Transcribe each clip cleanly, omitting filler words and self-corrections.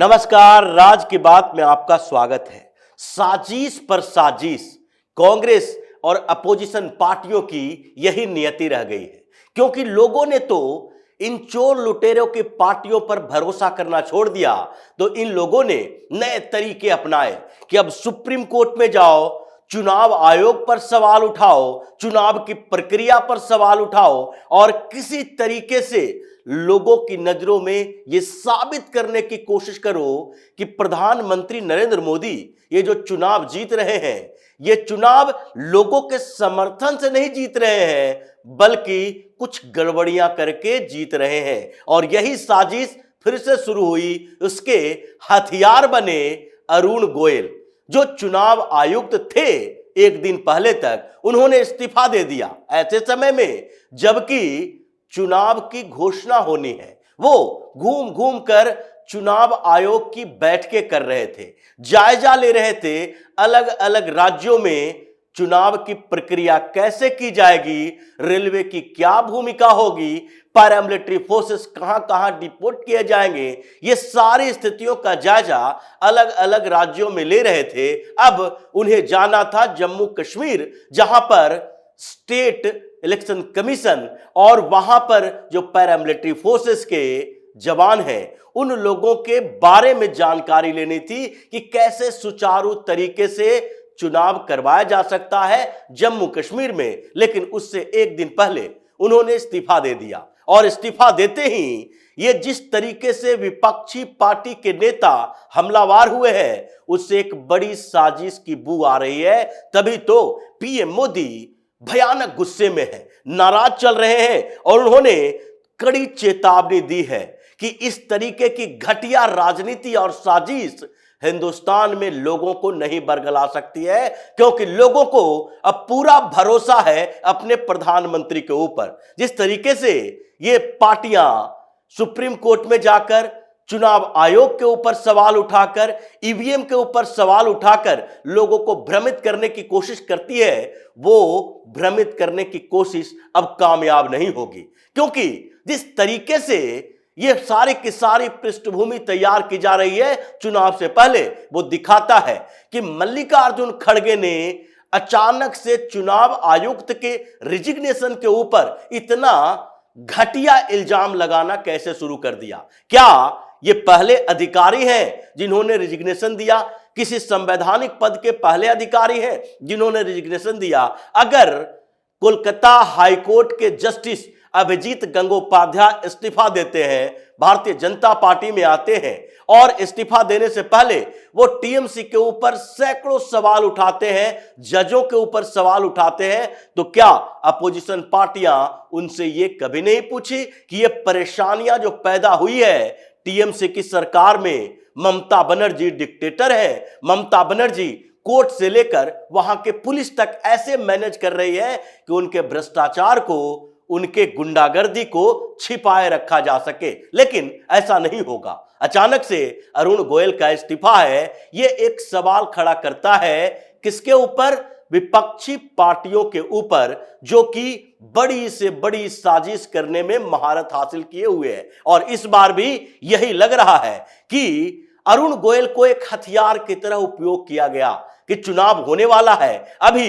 नमस्कार, राज की बात में आपका स्वागत है। साजिश पर साजिश, कांग्रेस और अपोजिशन पार्टियों की यही नियति रह गई है, क्योंकि लोगों ने तो इन चोर लुटेरों की पार्टियों पर भरोसा करना छोड़ दिया। तो इन लोगों ने नए तरीके अपनाए कि अब सुप्रीम कोर्ट में जाओ, चुनाव आयोग पर सवाल उठाओ, चुनाव की प्रक्रिया पर सवाल उठाओ और किसी तरीके से लोगों की नजरों में यह साबित करने की कोशिश करो कि प्रधानमंत्री नरेंद्र मोदी ये जो चुनाव जीत रहे हैं, ये चुनाव लोगों के समर्थन से नहीं जीत रहे हैं, बल्कि कुछ गड़बड़ियां करके जीत रहे हैं। और यही साजिश फिर से शुरू हुई। उसके हथियार बने अरुण गोयल, जो चुनाव आयुक्त थे एक दिन पहले तक, उन्होंने इस्तीफा दे दिया ऐसे समय में जबकि चुनाव की घोषणा होनी है। वो घूम घूम कर चुनाव आयोग की बैठकें कर रहे थे, जायजा ले रहे थे अलग अलग राज्यों में चुनाव की प्रक्रिया कैसे की जाएगी, रेलवे की क्या भूमिका होगी, पैरामिलिट्री फोर्सेस कहां कहां डिपोट किए जाएंगे, ये सारी स्थितियों का जायजा अलग अलग राज्यों में ले रहे थे। अब उन्हें जाना था जम्मू कश्मीर, जहां पर स्टेट इलेक्शन कमीशन और वहां पर जो पैरामिलिट्री फोर्सेस के जवान हैं, उन लोगों के बारे में जानकारी लेनी थी कि कैसे सुचारू तरीके से चुनाव करवाया जा सकता है जम्मू कश्मीर में। लेकिन उससे एक दिन पहले उन्होंने इस्तीफा दे दिया और इस्तीफा देते ही ये जिस तरीके से विपक्षी पार्टी के नेता हमलावर हुए हैं, उससे एक बड़ी साजिश की बू आ रही है। तभी तो पीएम मोदी भयानक गुस्से में है, नाराज चल रहे हैं और उन्होंने कड़ी चेतावनी दी है कि इस तरीके की घटिया राजनीति और साजिश हिंदुस्तान में लोगों को नहीं बरगला सकती है, क्योंकि लोगों को अब पूरा भरोसा है अपने प्रधानमंत्री के ऊपर। जिस तरीके से ये पार्टियां सुप्रीम कोर्ट में जाकर चुनाव आयोग के ऊपर सवाल उठाकर, ईवीएम के ऊपर सवाल उठाकर लोगों को भ्रमित करने की कोशिश करती है, वो भ्रमित करने की कोशिश अब कामयाब नहीं होगी। क्योंकि जिस तरीके से ये सारी की सारी पृष्ठभूमि तैयार की जा रही है चुनाव से पहले, वो दिखाता है कि मल्लिकार्जुन खड़गे ने अचानक से चुनाव आयुक्त के रिजिग्नेशन के ऊपर इतना घटिया इल्जाम लगाना कैसे शुरू कर दिया। क्या ये पहले अधिकारी हैं जिन्होंने रिजिग्नेशन दिया? किसी संवैधानिक पद के पहले अधिकारी हैं जिन्होंने रिजिग्नेशन दिया? अगर कोलकाता हाईकोर्ट के जस्टिस अभिजीत गंगोपाध्याय इस्तीफा देते हैं, भारतीय जनता पार्टी में आते हैं और इस्तीफा देने से पहले वो टीएमसी के ऊपर सैकड़ों सवाल उठाते हैं, जजों के ऊपर सवाल उठाते हैं, तो क्या अपोजिशन पार्टियां उनसे ये कभी नहीं पूछी कि ये परेशानियां जो पैदा हुई है टीएमसी की सरकार में? ममता बनर्जी डिक्टेटर है, ममता बनर्जी कोर्ट से लेकर वहां के पुलिस तक ऐसे मैनेज कर रही है कि उनके भ्रष्टाचार को, उनके गुंडागर्दी को छिपाए रखा जा सके। लेकिन ऐसा नहीं होगा। अचानक से अरुण गोयल का इस्तीफा है, यह एक सवाल खड़ा करता है किसके ऊपर? विपक्षी पार्टियों के ऊपर, जो कि बड़ी से बड़ी साजिश करने में महारत हासिल किए हुए हैं। और इस बार भी यही लग रहा है कि अरुण गोयल को एक हथियार की तरह उपयोग किया गया कि चुनाव होने वाला है। अभी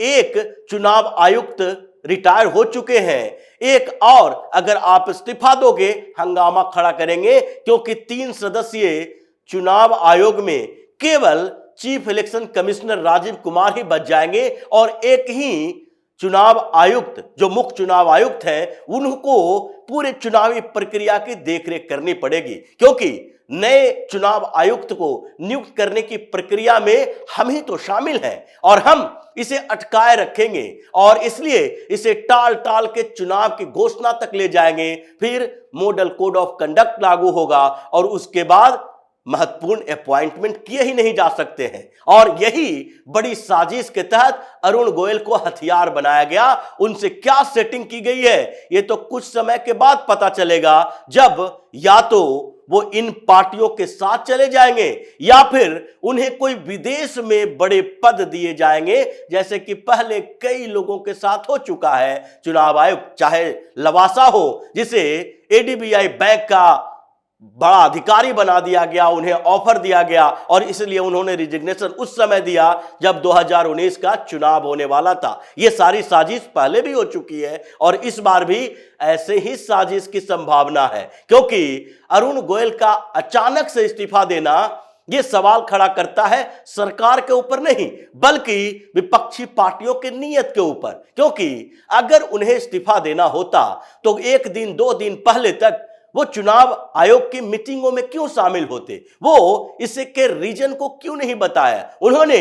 एक चुनाव आयुक्त रिटायर हो चुके हैं, एक और अगर आप इस्तीफा दोगे हंगामा खड़ा करेंगे, क्योंकि 3 सदस्यीय चुनाव आयोग में केवल chief election commissioner Rajiv Kumar ही बच जाएंगे और एक ही चुनाव आयुक्त, जो मुख्य चुनाव आयुक्त हैं, उनको पूरे चुनावी प्रक्रिया की देखरेख करनी पड़ेगी। क्योंकि नए चुनाव आयुक्त को नियुक्त करने की प्रक्रिया में हम ही तो शामिल हैं और हम इसे अटकाए रखेंगे और इसलिए इसे टाल टाल के चुनाव की घोषणा तक ले जाएंगे। फिर मॉडल कोड ऑफ कंडक्ट लागू होगा और उसके बाद महत्वपूर्ण अपॉइंटमेंट किए ही नहीं जा सकते हैं। और यही बड़ी साजिश के तहत अरुण गोयल को हथियार बनाया गया। उनसे क्या सेटिंग की गई है, यह तो कुछ समय के बाद पता चलेगा, जब या तो वो इन पार्टियों के साथ चले जाएंगे या फिर उन्हें कोई विदेश में बड़े पद दिए जाएंगे, जैसे कि पहले कई लोगों के साथ हो चुका है चुनाव आयुक्त, चाहे लवासा हो जिसे एडीबीआई बैंक का बड़ा अधिकारी बना दिया गया, उन्हें ऑफर दिया गया और इसलिए उन्होंने रिजिग्नेशन उस समय दिया जब 2019 का चुनाव होने वाला था। यह सारी साजिश पहले भी हो चुकी है और इस बार भी ऐसे ही साजिश की संभावना है, क्योंकि अरुण गोयल का अचानक से इस्तीफा देना यह सवाल खड़ा करता है सरकार के ऊपर नहीं बल्कि विपक्षी पार्टियों के नीयत के ऊपर। क्योंकि अगर उन्हें इस्तीफा देना होता तो एक दिन दो दिन पहले तक वो चुनाव आयोग की मीटिंगों में क्यों शामिल होते, वो इसे के रीजन को क्यों नहीं बताया। उन्होंने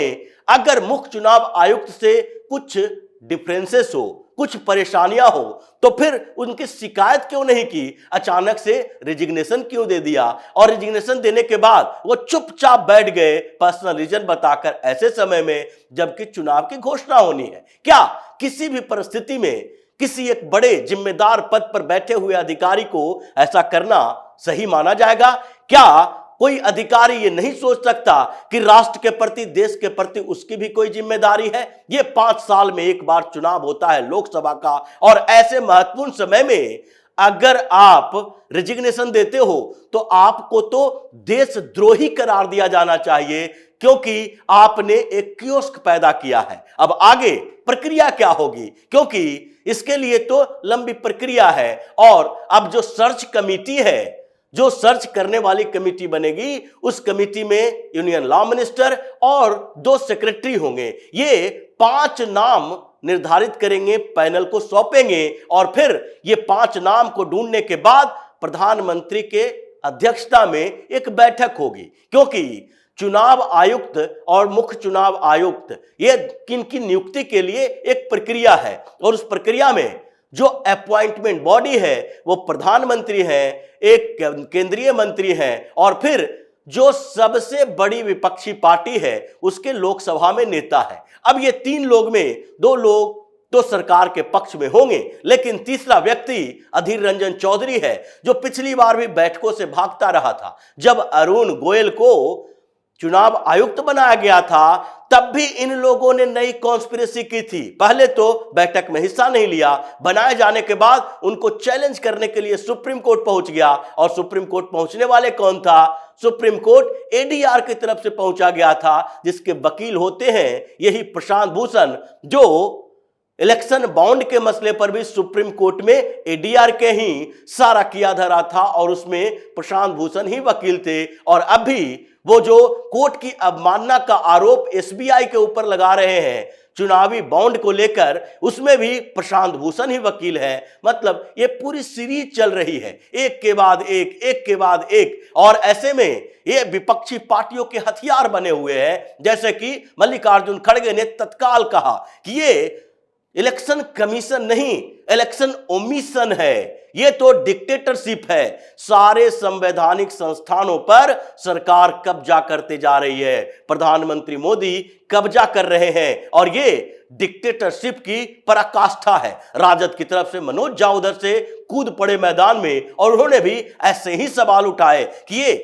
अगर मुख्य चुनाव आयुक्त से कुछ डिफरेंसेस हो, कुछ परेशानियां हो, तो फिर उनकी शिकायत क्यों नहीं की, अचानक से रिजिग्नेशन क्यों दे दिया और रिजिग्नेशन देने के बाद वो चुपचाप बैठ गए पर्सनल रीजन बताकर ऐसे समय में जबकि चुनाव की घोषणा होनी है। क्या किसी भी परिस्थिति में किसी एक बड़े जिम्मेदार पद पर बैठे हुए अधिकारी को ऐसा करना सही माना जाएगा? क्या कोई अधिकारी ये नहीं सोच सकता कि राष्ट्र के प्रति, देश के प्रति उसकी भी कोई जिम्मेदारी है? ये 5 साल में एक बार चुनाव होता है लोकसभा का और ऐसे महत्वपूर्ण समय में अगर आप रिजिग्नेशन देते हो तो आपको तो देशद्रोही करार दिया जाना चाहिए, क्योंकि आपने एक कियोस्क पैदा किया है। अब आगे प्रक्रिया क्या होगी, क्योंकि इसके लिए तो लंबी प्रक्रिया है और अब जो सर्च कमेटी है, जो सर्च करने वाली कमेटी बनेगी, उस कमेटी में यूनियन लॉ मिनिस्टर और 2 सेक्रेटरी होंगे। ये 5 नाम निर्धारित करेंगे, पैनल को सौंपेंगे और फिर ये 5 नाम को ढूंढने के बाद प्रधानमंत्री के अध्यक्षता में एक बैठक होगी। क्योंकि चुनाव आयुक्त और मुख्य चुनाव आयुक्त ये किनकी नियुक्ति के लिए एक प्रक्रिया है और उस प्रक्रिया में जो अपॉइंटमेंट बॉडी है वो प्रधानमंत्री है, एक केंद्रीय मंत्री है और फिर जो सबसे बड़ी विपक्षी पार्टी है उसके लोकसभा में नेता है। अब ये 3 लोग में 2 लोग तो सरकार के पक्ष में होंगे, लेकिन तीसरा व्यक्ति अधीर रंजन चौधरी है जो पिछली बार भी बैठकों से भागता रहा था। जब अरुण गोयल को चुनाव आयुक्त बनाया गया था तब भी इन लोगों ने नई कॉन्स्पिरेसी की थी। पहले तो बैठक में हिस्सा नहीं लिया, बनाए जाने के बाद उनको चैलेंज करने के लिए सुप्रीम कोर्ट पहुंच गया और सुप्रीम कोर्ट पहुंचने वाले कौन था? सुप्रीम कोर्ट एडीआर की तरफ से पहुंचा गया था, जिसके वकील होते हैं यही प्रशांत भूषण, जो इलेक्शन बॉन्ड के मसले पर भी सुप्रीम कोर्ट में एडीआर के ही सारा किया धरा था और उसमें प्रशांत भूषण ही वकील थे। और अभी वो जो कोर्ट की अवमानना का आरोप एसबीआई के ऊपर लगा रहे हैं चुनावी बॉन्ड को लेकर, उसमें भी प्रशांत भूषण ही वकील है। मतलब ये पूरी सीरीज चल रही है, एक के बाद एक, एक के बाद एक, और ऐसे में ये विपक्षी पार्टियों के हथियार बने हुए हैं। जैसे कि मल्लिकार्जुन खड़गे ने तत्काल कहा कि ये इलेक्शन कमीशन नहीं, इलेक्शन ओमिशन है, ये तो डिक्टेटरशिप है। सारे संवैधानिक संस्थानों पर सरकार कब्जा करते जा रही है, प्रधानमंत्री मोदी कब्जा कर रहे हैं और ये डिक्टेटरशिप की पराकाष्ठा है। राजद की तरफ से मनोज झा उधर से कूद पड़े मैदान में और उन्होंने भी ऐसे ही सवाल उठाए कि ये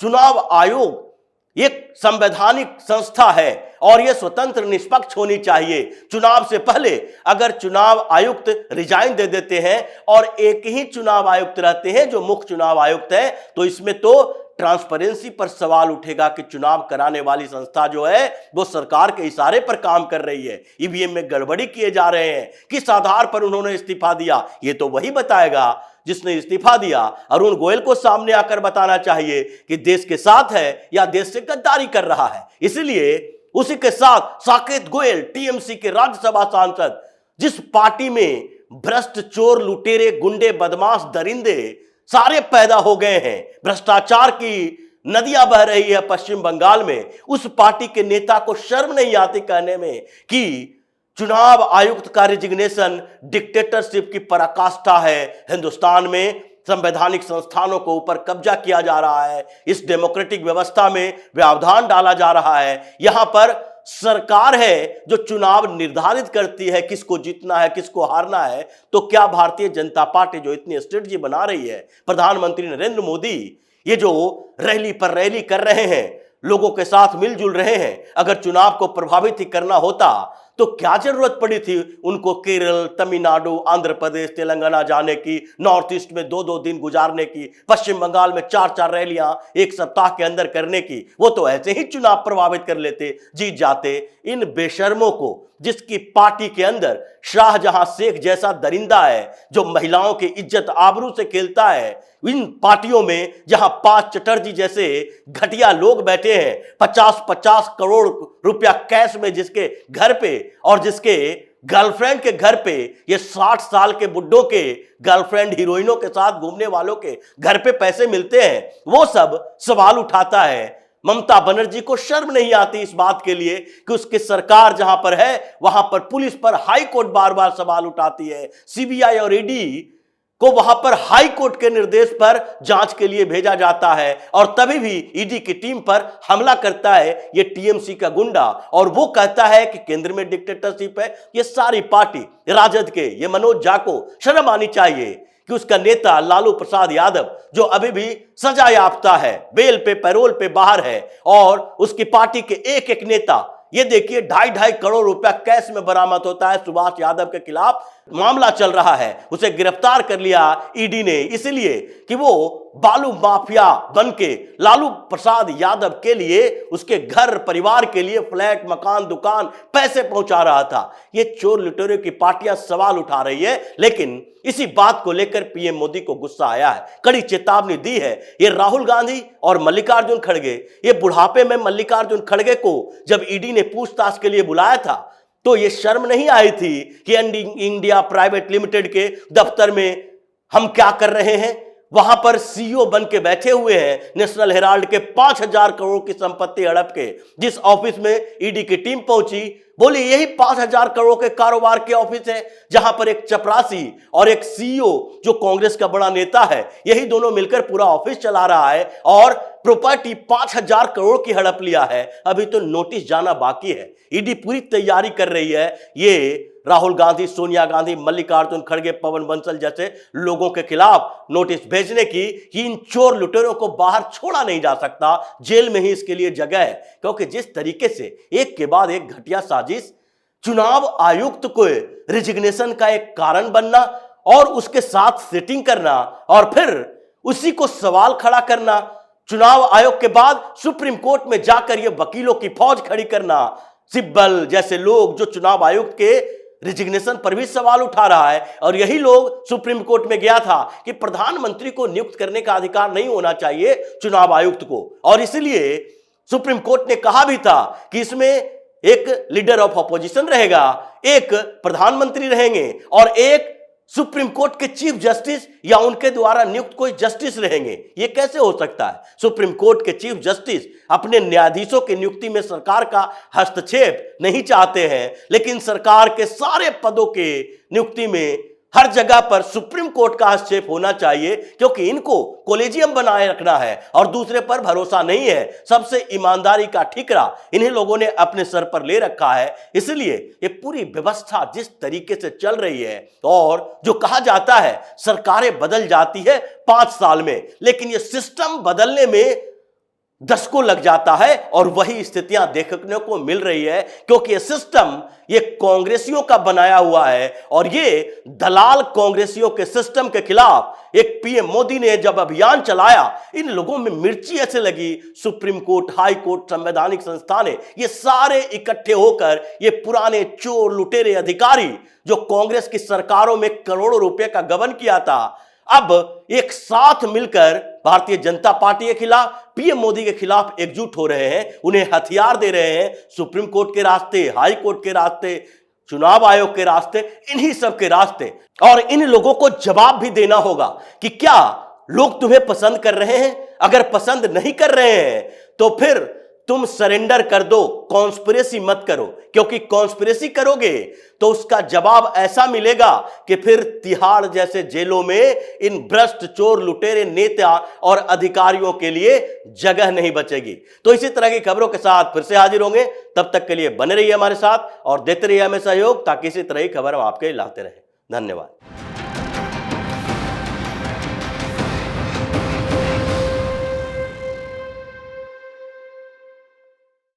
चुनाव आयोग एक संवैधानिक संस्था है और यह स्वतंत्र निष्पक्ष होनी चाहिए। चुनाव से पहले अगर चुनाव आयुक्त रिजाइन दे देते हैं और एक ही चुनाव आयुक्त रहते हैं जो मुख्य चुनाव आयुक्त है, तो इसमें तो ट्रांसपेरेंसी पर सवाल उठेगा कि चुनाव कराने वाली संस्था जो है वो सरकार के इशारे पर काम कर रही है, ईवीएम में गड़बड़ी किए जा रहे हैं। किस आधार पर उन्होंने इस्तीफा दिया ये तो वही बताएगा जिसने इस्तीफा दिया। अरुण गोयल को सामने आकर बताना चाहिए कि देश के साथ है या देश से गद्दारी कर रहा है। इसलिए उसी के साथ साकेत गोयल टीएमसी के राज्यसभा सांसद, जिस पार्टी में भ्रष्ट, चोर, लुटेरे, गुंडे, बदमाश, दरिंदे सारे पैदा हो गए हैं, भ्रष्टाचार की नदियां बह रही है पश्चिम बंगाल में, उस पार्टी के नेता को शर्म नहीं आती कहने में कि चुनाव आयुक्त का रिजिग्नेशन डिक्टेटरशिप की पराकाष्ठा है। हिंदुस्तान में संवैधानिक संस्थानों को ऊपर कब्जा किया जा रहा है, इस डेमोक्रेटिक व्यवस्था में व्यवधान डाला जा रहा है। यहां पर सरकार है जो चुनाव निर्धारित करती है किसको जीतना है, किसको हारना है। तो क्या भारतीय जनता पार्टी जो इतनी स्ट्रेटजी बना रही है, प्रधानमंत्री नरेंद्र मोदी ये जो रैली पर रैली कर रहे हैं, लोगों के साथ मिलजुल रहे हैं, अगर चुनाव को प्रभावित ही करना होता तो क्या जरूरत पड़ी थी उनको केरल, तमिलनाडु, आंध्र प्रदेश, तेलंगाना जाने की, नॉर्थ ईस्ट में 2-2 दिन गुजारने की, पश्चिम बंगाल में 4-4 रैलियां एक सप्ताह के अंदर करने की? वो तो ऐसे ही चुनाव प्रभावित कर लेते, जीत जाते। इन बेशर्मों को, जिसकी पार्टी के अंदर शाहजहां शेख जैसा दरिंदा है जो महिलाओं की इज्जत आबरू से खेलता है, इन पार्टियों में जहां पांच चटर्जी जैसे घटिया लोग बैठे हैं, 50-50 करोड़ रुपया कैश में जिसके घर पे और जिसके गर्लफ्रेंड के घर पे, ये 60 साल के बुड्ढों के गर्लफ्रेंड हीरोइनों के साथ घूमने वालों के घर पे पैसे मिलते हैं, वो सब सवाल उठाता है। ममता बनर्जी को शर्म नहीं आती इस बात के लिए कि उसकी सरकार जहां पर है वहां पर पुलिस पर हाई कोर्ट बार बार सवाल उठाती है, सीबीआई और ईडी को वहां पर हाई कोर्ट के निर्देश पर जांच के लिए भेजा जाता है, और तभी भी ईडी की टीम पर हमला करता है ये टीएमसी का गुंडा, और वो कहता है कि केंद्र में डिक्टेटरशिप है। ये सारी पार्टी राजद के, ये मनोज झा को शर्म आनी चाहिए कि उसका नेता लालू प्रसाद यादव, जो अभी भी सजा याफ्ता है, बेल पे पैरोल पे बाहर है, और उसकी पार्टी के एक एक नेता, ये देखिए 2.5 करोड़ रुपया कैश में बरामद होता है। सुभाष यादव के खिलाफ मामला चल रहा है, उसे गिरफ्तार कर लिया ईडी ने, इसलिए कि वो बालू माफिया बनके लालू प्रसाद यादव के लिए, उसके घर परिवार के लिए फ्लैट, मकान, दुकान, पैसे पहुंचा रहा था। ये चोर लुटेरों की पार्टियां सवाल उठा रही है, लेकिन इसी बात को लेकर पीएम मोदी को गुस्सा आया है, कड़ी चेतावनी दी है। ये राहुल गांधी और मल्लिकार्जुन खड़गे, ये बुढ़ापे में मल्लिकार्जुन खड़गे को जब ईडी ने पूछताछ के लिए बुलाया था तो ये शर्म नहीं आई थी कि इंडिया प्राइवेट लिमिटेड के दफ्तर में हम क्या कर रहे हैं? वहां पर सीईओ बन के बैठे हुए हैं नेशनल हेराल्ड के 5,000 करोड़ की संपत्ति हड़प के। जिस ऑफिस में ईडी की टीम पहुंची, बोले यही 5,000 करोड़ के कारोबार के ऑफिस है, जहां पर एक चपरासी और एक सीईओ जो कांग्रेस का बड़ा नेता है, यही दोनों मिलकर पूरा ऑफिस चला रहा है, और प्रॉपर्टी 5,000 करोड़ की हड़प लिया है। अभी तो नोटिस जाना बाकी है। ईडी पूरी तैयारी कर रही है ये राहुल गांधी, सोनिया गांधी, मल्लिकार्जुन खड़गे, पवन बंसल जैसे लोगों के खिलाफ नोटिस भेजने की कि इन चोर लुटेरों को बाहर छोड़ा नहीं जा सकता, जेल में ही इसके लिए जगह है। क्योंकि जिस तरीके से एक के बाद एक घटिया साजिश, चुनाव आयुक्त को रिजिग्नेशन का एक कारण बनना और उसके साथ सेटिंग करना और फिर उसी को सवाल खड़ा करना, चुनाव आयोग के बाद सुप्रीम कोर्ट में जाकर ये वकीलों की फौज खड़ी करना, सिब्बल जैसे लोग जो चुनाव आयुक्त के रिजिग्नेशन पर भी सवाल उठा रहा है, और यही लोग सुप्रीम कोर्ट में गया था कि प्रधानमंत्री को नियुक्त करने का अधिकार नहीं होना चाहिए चुनाव आयुक्त को, और इसलिए सुप्रीम कोर्ट ने कहा भी था कि इसमें एक लीडर ऑफ अपोजिशन रहेगा, एक प्रधानमंत्री रहेंगे और एक सुप्रीम कोर्ट के चीफ जस्टिस या उनके द्वारा नियुक्त कोई जस्टिस रहेंगे। यह कैसे हो सकता है? सुप्रीम कोर्ट के चीफ जस्टिस अपने न्यायाधीशों की नियुक्ति में सरकार का हस्तक्षेप नहीं चाहते हैं, लेकिन सरकार के सारे पदों के नियुक्ति में हर जगह पर सुप्रीम कोर्ट का हस्तक्षेप होना चाहिए, क्योंकि इनको कोलेजियम बनाए रखना है और दूसरे पर भरोसा नहीं है। सबसे ईमानदारी का ठिकरा इन्हीं लोगों ने अपने सर पर ले रखा है। इसलिए ये पूरी व्यवस्था जिस तरीके से चल रही है, और जो कहा जाता है सरकारें बदल जाती है 5 साल में, लेकिन ये सिस्टम बदलने में दशकों लग जाता है, और वही स्थितियां देखने को मिल रही है, क्योंकि ये सिस्टम ये कांग्रेसियों का बनाया हुआ है, और ये दलाल कांग्रेसियों के सिस्टम के खिलाफ एक पीएम मोदी ने जब अभियान चलाया, इन लोगों में मिर्ची ऐसे लगी। सुप्रीम कोर्ट, हाई कोर्ट, संवैधानिक संस्थानें, ये सारे इकट्ठे होकर ये पुराने चोर लुटेरे अधिकारी जो कांग्रेस की सरकारों में करोड़ों रुपए का गबन किया था, अब एक साथ मिलकर भारतीय जनता पार्टी के खिलाफ, पीएम मोदी के खिलाफ एकजुट हो रहे हैं, उन्हें हथियार दे रहे हैं। सुप्रीम कोर्ट के रास्ते, हाई कोर्ट के रास्ते, चुनाव आयोग के रास्ते, इन्हीं सब के रास्ते। और इन लोगों को जवाब भी देना होगा कि क्या लोग तुम्हें पसंद कर रहे हैं? अगर पसंद नहीं कर रहे हैं तो फिर तुम सरेंडर कर दो, कॉन्स्पिरेसी मत करो, क्योंकि कॉन्स्पिरेसी करोगे तो उसका जवाब ऐसा मिलेगा कि फिर तिहाड़ जैसे जेलों में इन भ्रष्ट चोर लुटेरे नेता और अधिकारियों के लिए जगह नहीं बचेगी। तो इसी तरह की खबरों के साथ फिर से हाजिर होंगे। तब तक के लिए बने रहिए हमारे साथ और देते रहिए हमें सहयोग, ताकि इसी तरह की खबर हम आपके लाते रहें। धन्यवाद।